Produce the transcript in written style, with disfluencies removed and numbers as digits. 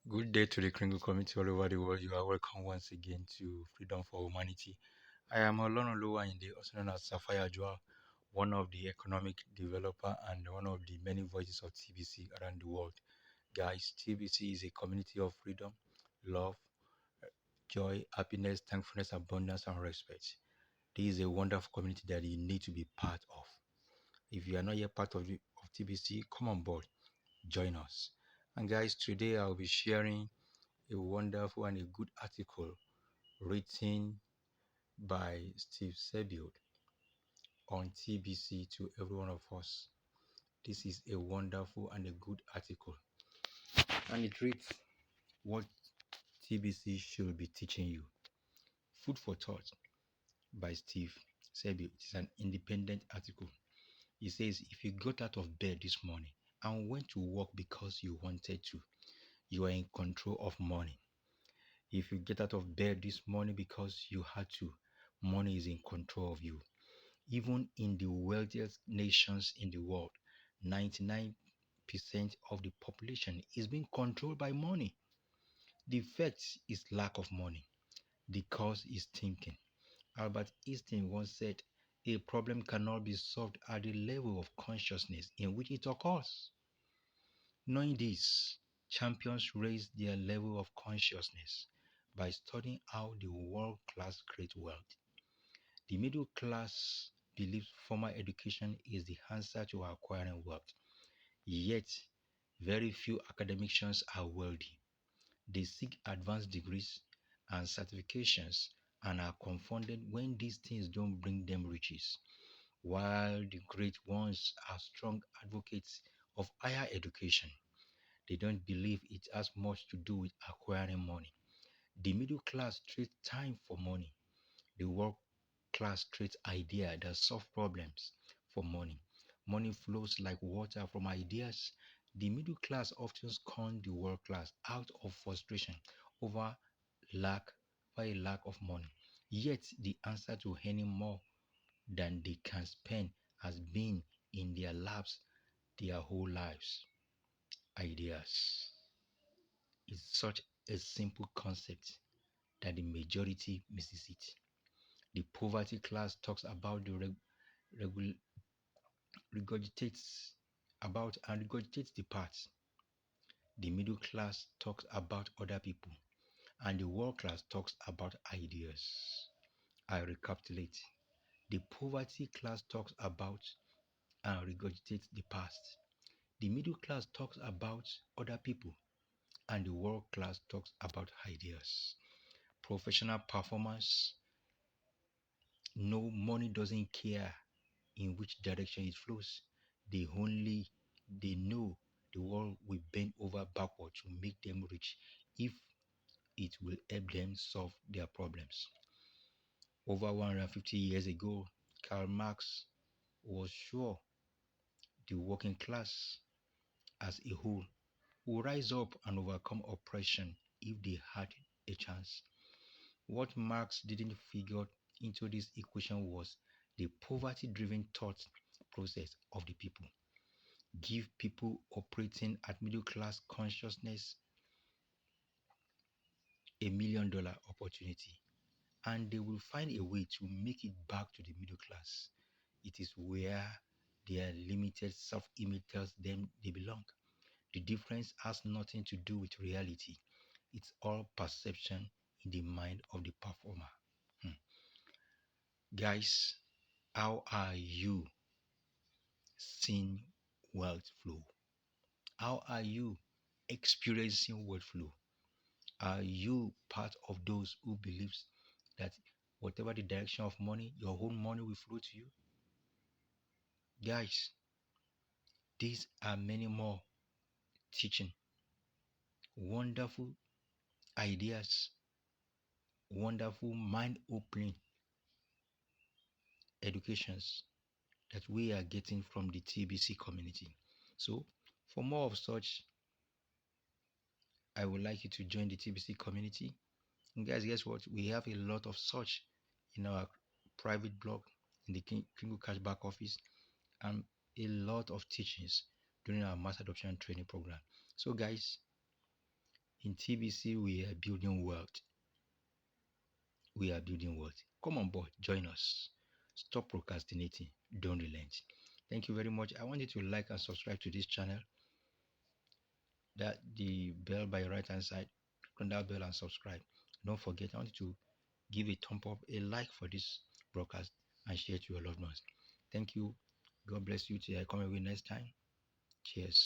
Good day to the Kringle community all over the world. You are welcome once again to Freedom for Humanity. I am Olon Oluwayinde, also known as Sapphire Joa, one of the economic developer and one of the many voices of TBC around the world. Guys, TBC is a community of freedom, love, joy, happiness, thankfulness, abundance, and respect. This is a wonderful community that you need to be part of. If you are not yet part of TBC, come on board, join us. And guys, today I'll be sharing a wonderful and a good article written by Steve Sebiot on TBC to every one of us. This is a wonderful and a good article, and it reads what TBC should be teaching you. Food for Thought by Steve Sebiot. It's an independent article. He says, if you got out of bed this morning and went to work because you wanted to, you are in control of money. If you get out of bed this morning because you had to, money is in control of you. Even in the wealthiest nations in the world, 99% of the population is being controlled by money. The effect is lack of money. The cause is thinking. Albert Einstein once said, a problem cannot be solved at the level of consciousness in which it occurs. Knowing this, champions raise their level of consciousness by studying how the world class create wealth. The middle class believes formal education is the answer to acquiring wealth. Yet, very few academicians are wealthy. They seek advanced degrees and certifications and are confounded when these things don't bring them riches. While the great ones are strong advocates of higher education, they don't believe it has much to do with acquiring money. The middle class trades time for money. The work class trades ideas that solve problems for money. Money flows like water from ideas. The middle class often scorn the world class out of frustration over lack a lack of money. Yet the answer to earning more than they can spend has been in their laps their whole lives. Ideas is such a simple concept that the majority misses it. The poverty class talks about the regul- regurgitates about and regurgitates the past. The middle class talks about other people, and the world class talks about ideas. I recapitulate. The poverty class talks about and regurgitates the past. The middle class talks about other people, and the world class talks about ideas. Professional performance. No, money doesn't care in which direction it flows. They know the world will bend over backward to make them rich if it will help them solve their problems. Over 150 years ago, Karl Marx was sure the working class as a whole would rise up and overcome oppression if they had a chance. What Marx didn't figure into this equation was the poverty driven thought process of the people. Give people operating at middle class consciousness $1 million opportunity, and they will find a way to make it back to the middle class. It is where their limited self image tells them they belong. The difference has nothing to do with reality, it's all perception in the mind of the performer. Hmm. Guys, how are you seeing wealth flow? How are you experiencing wealth flow? Are you part of those who believes that whatever the direction of money, your own money will flow to you? Guys, these are many more teaching, wonderful ideas, wonderful mind-opening educations that we are getting from the TBC community. So, for more of such, I would like you to join the TBC community. And guys, guess what? We have a lot of such in our private blog in the Kringle Cash back office and a lot of teachings during our mass adoption training program. So, guys, In TBC, we are building wealth. We are building wealth. Come on board, join us. Stop procrastinating. Don't relent. Thank you very much. I want you to like and subscribe to this channel. That the bell by your right hand side. Click on that bell and subscribe. Don't forget, I want you to give a thumb up, a like for this broadcast, and share to your loved ones. Thank you. God bless you till I come away next time. Cheers.